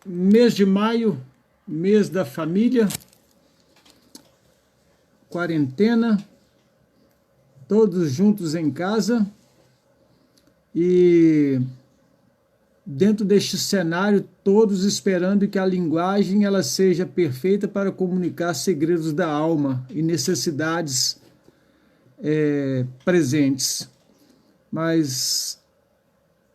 Mês de maio, mês da família, quarentena, todos juntos em casa e dentro deste cenário, todos esperando que a linguagem ela seja perfeita para comunicar segredos da alma e necessidades presentes. Mas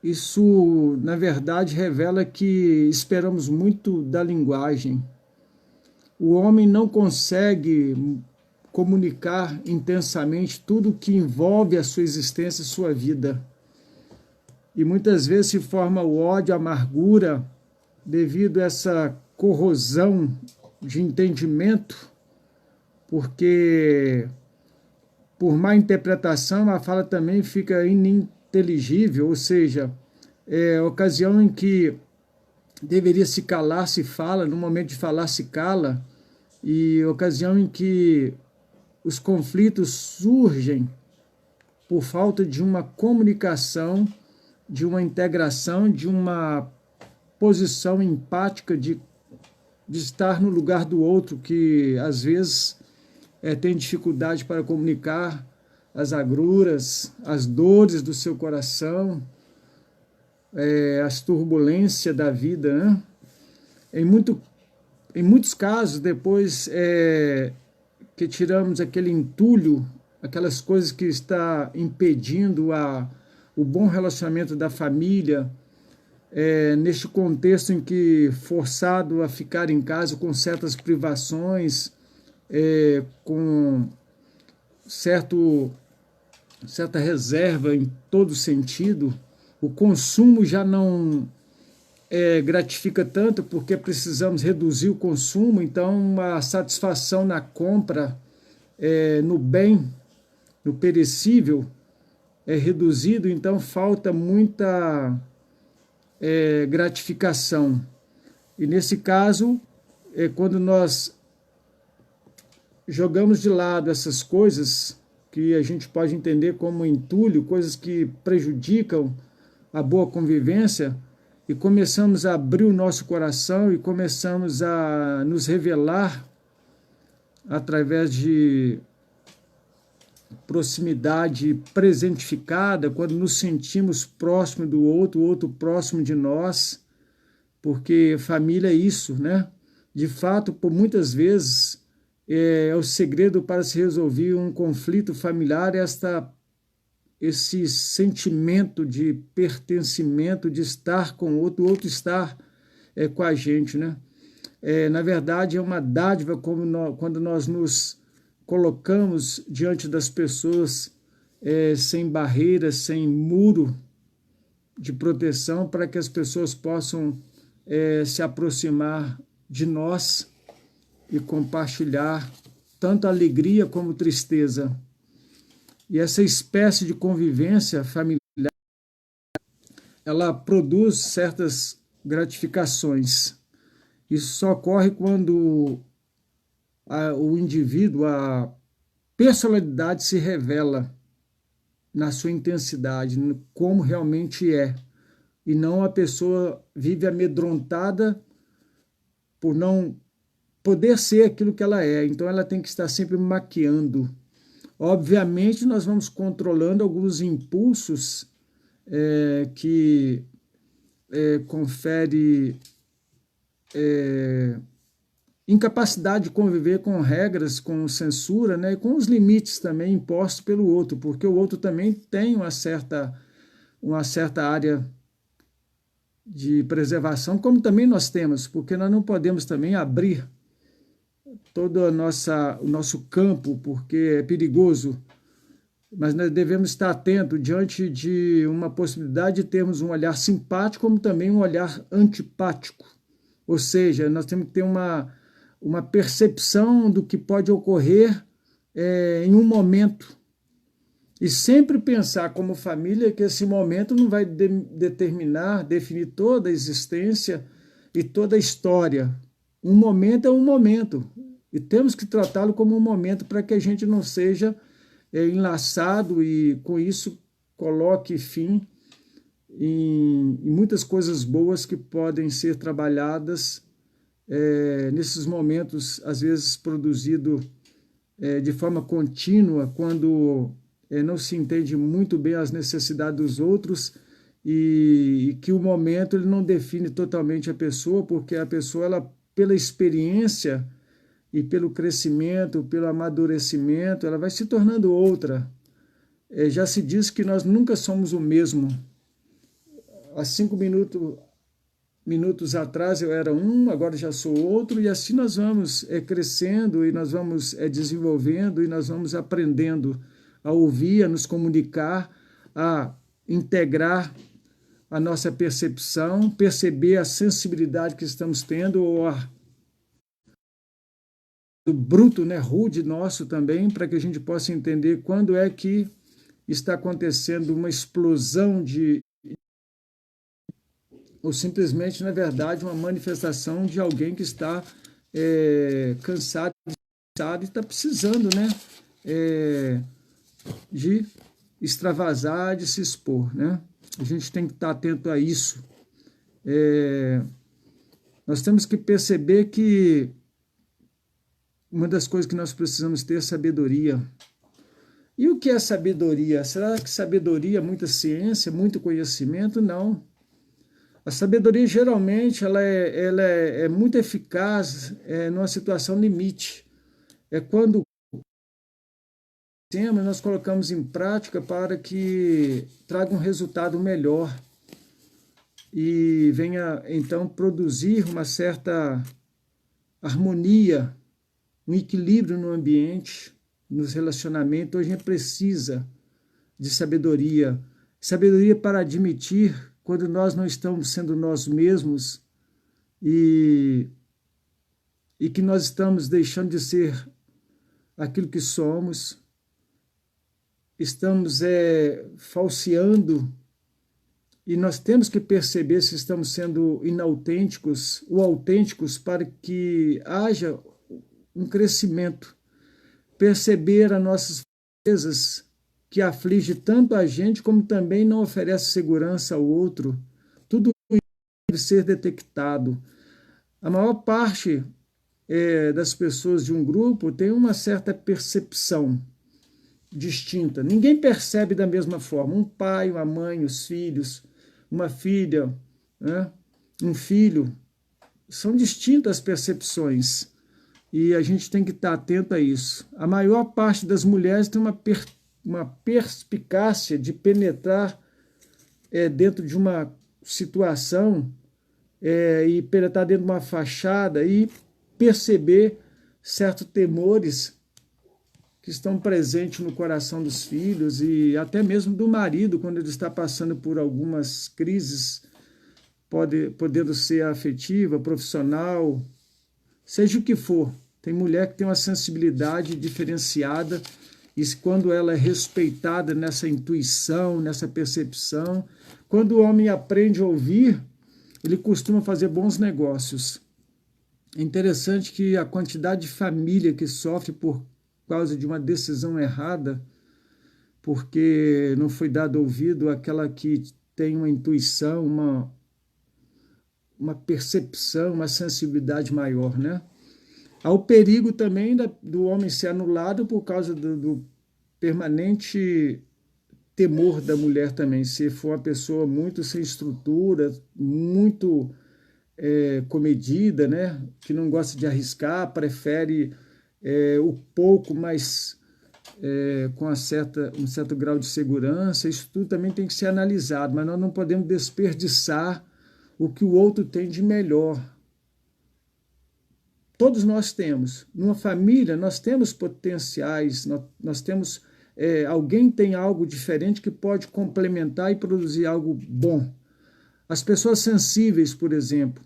isso, na verdade, revela que esperamos muito da linguagem. O homem não consegue comunicar intensamente tudo que envolve a sua existência e sua vida. E muitas vezes se forma o ódio, a amargura, devido a essa corrosão de entendimento, porque por má interpretação a fala também fica ininteligível, ou seja, é a ocasião em que deveria se calar, se fala, no momento de falar se cala, e ocasião em que os conflitos surgem por falta de uma comunicação, de uma integração, de uma posição empática de estar no lugar do outro, que às vezes tem dificuldade para comunicar as agruras, as dores do seu coração, as turbulências da vida, né? Em muitos casos, depois que tiramos aquele entulho, aquelas coisas que está impedindo o bom relacionamento da família, neste contexto em que forçado a ficar em casa com certas privações, com certa reserva em todo sentido, o consumo já não gratifica tanto porque precisamos reduzir o consumo, então a satisfação na compra, no bem, no perecível, é reduzido, então falta muita gratificação. E nesse caso, quando nós jogamos de lado essas coisas que a gente pode entender como entulho, coisas que prejudicam a boa convivência, e começamos a abrir o nosso coração e começamos a nos revelar através de proximidade presentificada, quando nos sentimos próximo do outro, o outro próximo de nós, porque família é isso, né? De fato, por muitas vezes, é o segredo para se resolver um conflito familiar, esse sentimento de pertencimento, de estar com o outro estar com a gente, né? Na verdade, é uma dádiva quando nós nos colocamos diante das pessoas sem barreiras, sem muro de proteção, para que as pessoas possam se aproximar de nós e compartilhar tanto alegria como tristeza. E essa espécie de convivência familiar, ela produz certas gratificações. Isso só ocorre quando o indivíduo, a personalidade se revela na sua intensidade, como realmente é. E não a pessoa vive amedrontada por não poder ser aquilo que ela é. Então ela tem que estar sempre maquiando. Obviamente nós vamos controlando alguns impulsos que confere incapacidade de conviver com regras, com censura, né, e com os limites também impostos pelo outro, porque o outro também tem uma certa área de preservação, como também nós temos, porque nós não podemos também abrir todo o nosso campo, porque é perigoso, mas nós devemos estar atentos diante de uma possibilidade de termos um olhar simpático, como também um olhar antipático, ou seja, nós temos que ter uma percepção do que pode ocorrer em um momento, e sempre pensar como família que esse momento não vai definir toda a existência e toda a história. Um momento é um momento, e temos que tratá-lo como um momento para que a gente não seja enlaçado e com isso coloque fim em muitas coisas boas que podem ser trabalhadas nesses momentos, às vezes produzido de forma contínua, quando não se entende muito bem as necessidades dos outros e que o momento ele não define totalmente a pessoa, porque a pessoa, ela, pela experiência e pelo crescimento, pelo amadurecimento, ela vai se tornando outra. Já se diz que nós nunca somos o mesmo. Há 5 minutos atrás eu era um, agora já sou outro, e assim nós vamos crescendo e nós vamos desenvolvendo e nós vamos aprendendo a ouvir, a nos comunicar, a integrar a nossa percepção, perceber a sensibilidade que estamos tendo, ou do bruto, né, rude nosso também, para que a gente possa entender quando é que está acontecendo uma explosão ou simplesmente, na verdade, uma manifestação de alguém que está cansado e está precisando, né, de extravasar, de se expor, né? A gente tem que estar atento a isso. Nós temos que perceber que uma das coisas que nós precisamos ter é sabedoria. E o que é sabedoria? Será que sabedoria é muita ciência, muito conhecimento? Não. A sabedoria, geralmente, ela é muito eficaz numa situação limite. É quando nós colocamos em prática para que traga um resultado melhor e venha, então, produzir uma certa harmonia, um equilíbrio no ambiente, nos relacionamentos. Hoje a gente precisa de sabedoria. Sabedoria para admitir quando nós não estamos sendo nós mesmos e que nós estamos deixando de ser aquilo que somos, estamos falseando, e nós temos que perceber se estamos sendo inautênticos ou autênticos para que haja um crescimento. Perceber as nossas fraquezas que aflige tanto a gente como também não oferece segurança ao outro. Tudo isso deve ser detectado. A maior parte das pessoas de um grupo tem uma certa percepção distinta. Ninguém percebe da mesma forma. Um pai, uma mãe, os filhos, uma filha, né? Um filho, são distintas percepções e a gente tem que estar atento a isso. A maior parte das mulheres tem uma perspicácia de penetrar dentro de uma situação e penetrar dentro de uma fachada e perceber certos temores que estão presentes no coração dos filhos e até mesmo do marido, quando ele está passando por algumas crises, podendo ser afetiva, profissional, seja o que for. Tem mulher que tem uma sensibilidade diferenciada e quando ela é respeitada nessa intuição, nessa percepção, quando o homem aprende a ouvir, ele costuma fazer bons negócios. É interessante que a quantidade de família que sofre por causa de uma decisão errada, porque não foi dado ouvido àquela que tem uma intuição, uma percepção, uma sensibilidade maior, né? Há o perigo também do homem ser anulado por causa do permanente temor da mulher também. Se for uma pessoa muito sem estrutura, muito comedida, né? Que não gosta de arriscar, prefere o pouco, mas com um certo grau de segurança. Isso tudo também tem que ser analisado, mas nós não podemos desperdiçar o que o outro tem de melhor. Todos nós temos. Numa família, nós temos potenciais, nós temos... alguém tem algo diferente que pode complementar e produzir algo bom. As pessoas sensíveis, por exemplo,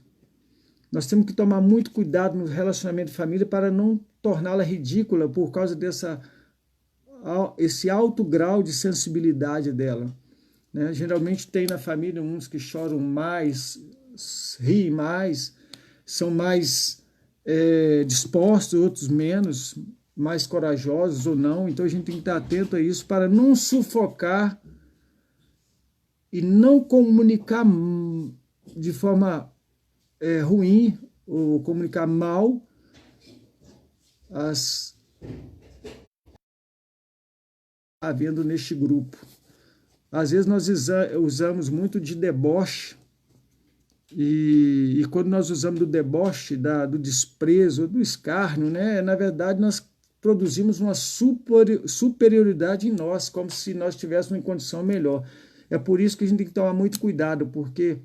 nós temos que tomar muito cuidado no relacionamento de família para não torná-la ridícula por causa esse alto grau de sensibilidade dela, né? Geralmente tem na família uns que choram mais, riem mais, são mais dispostos, outros menos, mais corajosos ou não. Então a gente tem que estar atento a isso para não sufocar e não comunicar de forma ruim ou comunicar mal as havendo neste grupo. Às vezes nós usamos muito de deboche e quando nós usamos do deboche, do desprezo, do escárnio, né, na verdade nós produzimos uma superioridade em nós, como se nós estivéssemos em condição melhor. É por isso que a gente tem que tomar muito cuidado, porque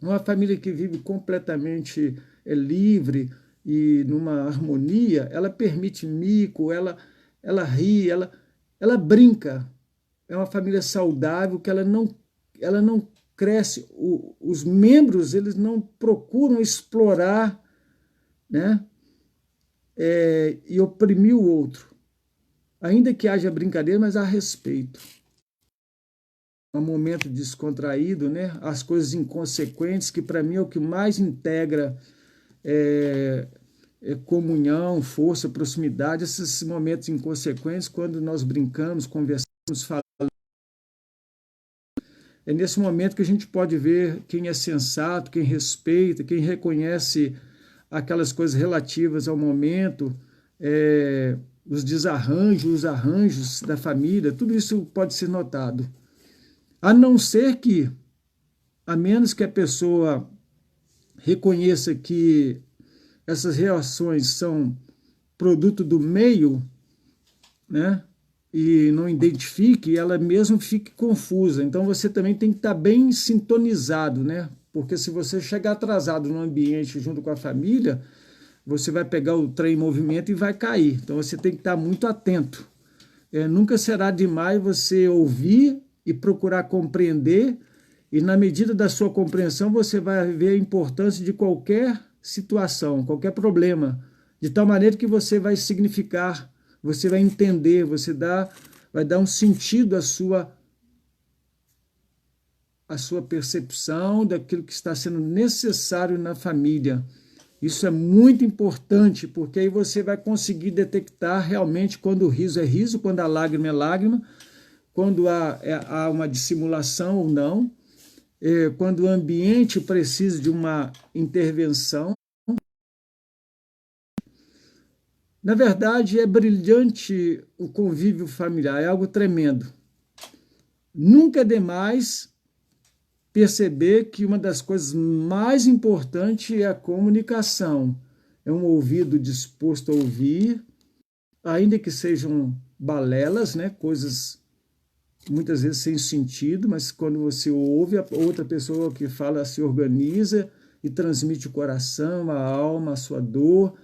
uma família que vive completamente livre e numa harmonia, ela permite mico, ela ri, ela brinca. É uma família saudável que ela não cresce. Os membros eles não procuram explorar, né, e oprimir o outro. Ainda que haja brincadeira, mas há respeito. Um momento descontraído, né? As coisas inconsequentes, que para mim é o que mais integra comunhão, força, proximidade, esses momentos inconsequentes, quando nós brincamos, conversamos, falamos. É nesse momento que a gente pode ver quem é sensato, quem respeita, quem reconhece aquelas coisas relativas ao momento, os desarranjos, os arranjos da família, tudo isso pode ser notado. A não ser que, a menos que a pessoa reconheça que essas reações são produto do meio, né? E não identifique, ela mesmo fique confusa. Então você também tem que estar bem sintonizado, né? Porque se você chegar atrasado no ambiente junto com a família, você vai pegar o trem em movimento e vai cair. Então você tem que estar muito atento. Nunca será demais você ouvir e procurar compreender, e na medida da sua compreensão você vai ver a importância de qualquer situação, qualquer problema, de tal maneira que você vai significar, você vai entender, vai dar um sentido à sua percepção daquilo que está sendo necessário na família. Isso é muito importante, porque aí você vai conseguir detectar realmente quando o riso é riso, quando a lágrima é lágrima, quando há uma dissimulação ou não, quando o ambiente precisa de uma intervenção. Na verdade, é brilhante o convívio familiar, é algo tremendo. Nunca é demais perceber que uma das coisas mais importantes é a comunicação. É um ouvido disposto a ouvir, ainda que sejam balelas, né? Coisas muitas vezes sem sentido, mas quando você ouve, a outra pessoa que fala se organiza e transmite o coração, a alma, a sua dor,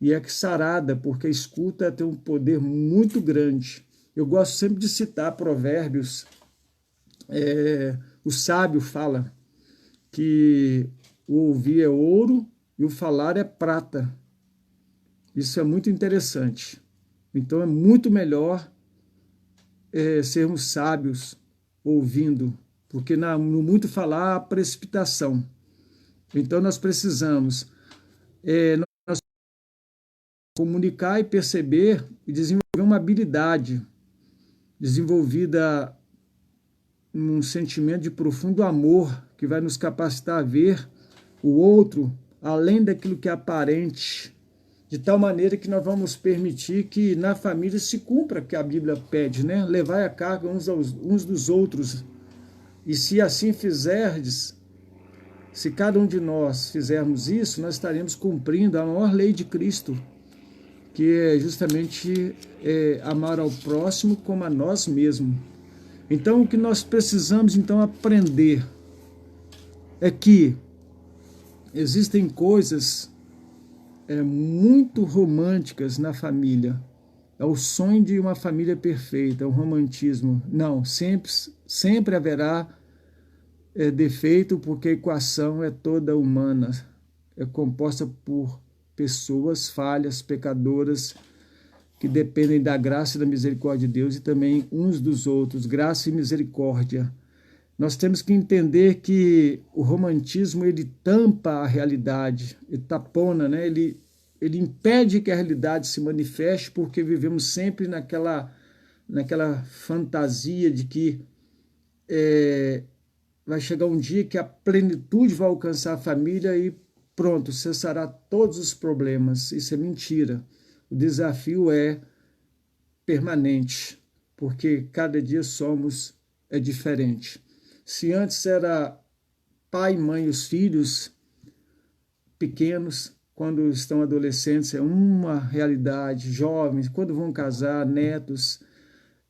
e é que sarada, porque a escuta tem um poder muito grande. Eu gosto sempre de citar Provérbios. O sábio fala que o ouvir é ouro e o falar é prata. Isso é muito interessante. Então é muito melhor sermos sábios ouvindo, porque no muito falar há precipitação. Então nós precisamos comunicar e perceber e desenvolver uma habilidade desenvolvida num sentimento de profundo amor que vai nos capacitar a ver o outro além daquilo que é aparente, de tal maneira que nós vamos permitir que na família se cumpra o que a Bíblia pede, né? Levai a carga uns dos outros. E se assim fizerdes, se cada um de nós fizermos isso, nós estaremos cumprindo a maior lei de Cristo, que é justamente amar ao próximo como a nós mesmos. Então, o que nós precisamos então aprender é que existem coisas muito românticas na família. É o sonho de uma família perfeita, é o romantismo. Não, sempre haverá defeito, porque a equação é toda humana, é composta por pessoas falhas, pecadoras, que dependem da graça e da misericórdia de Deus e também uns dos outros, graça e misericórdia. Nós temos que entender que o romantismo ele tampa a realidade, ele tapona, né? Ele impede que a realidade se manifeste, porque vivemos sempre naquela fantasia de que vai chegar um dia que a plenitude vai alcançar a família e pronto, cessará todos os problemas. Isso é mentira. O desafio é permanente, porque cada dia é diferente. Se antes era pai, mãe e os filhos pequenos, quando estão adolescentes é uma realidade, jovens, quando vão casar, netos,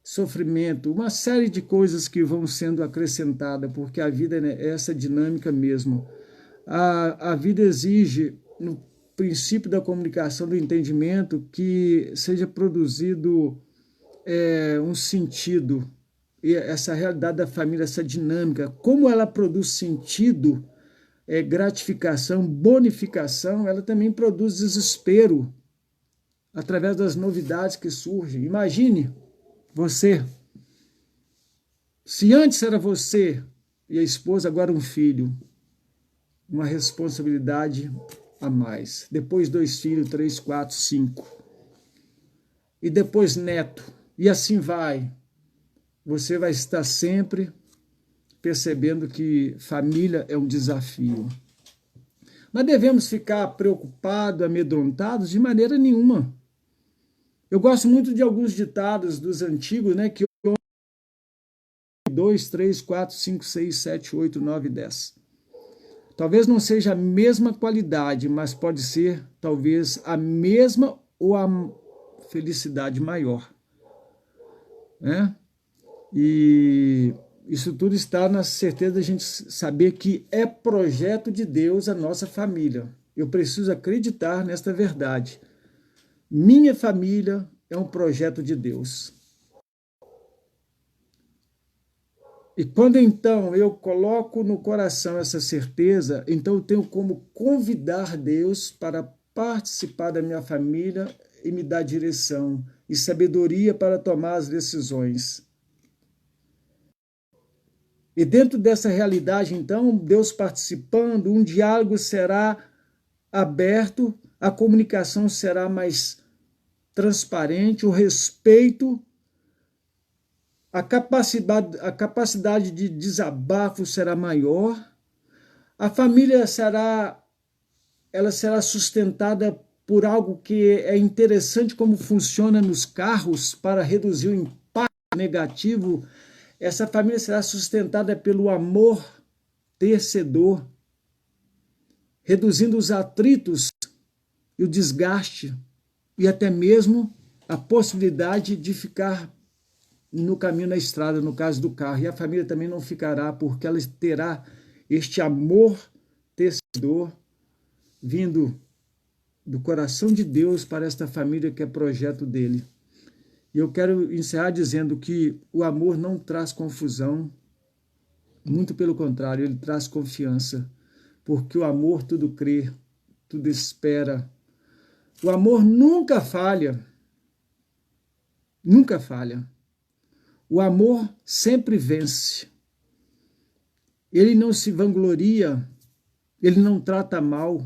sofrimento, uma série de coisas que vão sendo acrescentadas, porque a vida é essa dinâmica mesmo. A vida exige, no princípio da comunicação, do entendimento, que seja produzido um sentido, e essa realidade da família, essa dinâmica, como ela produz sentido, gratificação, bonificação, ela também produz desespero através das novidades que surgem. Imagine você, se antes era você e a esposa, agora um filho, uma responsabilidade a mais. Depois 2 filhos, 3, 4, 5. E depois neto. E assim vai. Você vai estar sempre percebendo que família é um desafio. Mas devemos ficar preocupados, amedrontados? De maneira nenhuma. Eu gosto muito de alguns ditados dos antigos, né? Que 2, 3, 4, 5, 6, 7, 8, 9, 10. Talvez não seja a mesma qualidade, mas pode ser talvez a mesma ou a felicidade maior. Né? E isso tudo está na certeza da gente saber que é projeto de Deus a nossa família. Eu preciso acreditar nesta verdade. Minha família é um projeto de Deus. E quando então eu coloco no coração essa certeza, então eu tenho como convidar Deus para participar da minha família e me dar direção e sabedoria para tomar as decisões. E dentro dessa realidade, então, Deus participando, um diálogo será aberto, a comunicação será mais transparente, o respeito, a capacidade de desabafo será maior, a família será sustentada por algo que é interessante, como funciona nos carros para reduzir o impacto negativo. Essa família será sustentada pelo amor tercedor, reduzindo os atritos e o desgaste e até mesmo a possibilidade de ficar no caminho na estrada, no caso do carro. E a família também não ficará, porque ela terá este amor tercedor vindo do coração de Deus para esta família que é projeto dele. E eu quero encerrar dizendo que o amor não traz confusão, muito pelo contrário, ele traz confiança, porque o amor tudo crê, tudo espera. O amor nunca falha, nunca falha. O amor sempre vence. Ele não se vangloria, ele não trata mal.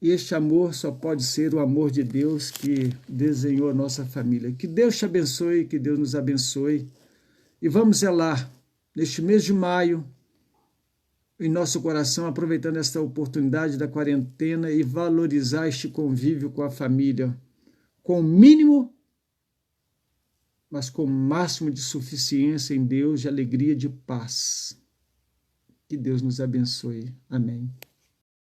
E este amor só pode ser o amor de Deus que desenhou a nossa família. Que Deus te abençoe, que Deus nos abençoe. E vamos zelar, neste mês de maio, em nosso coração, aproveitando esta oportunidade da quarentena e valorizar este convívio com a família, com o mínimo, mas com o máximo de suficiência em Deus, de alegria, de paz. Que Deus nos abençoe. Amém.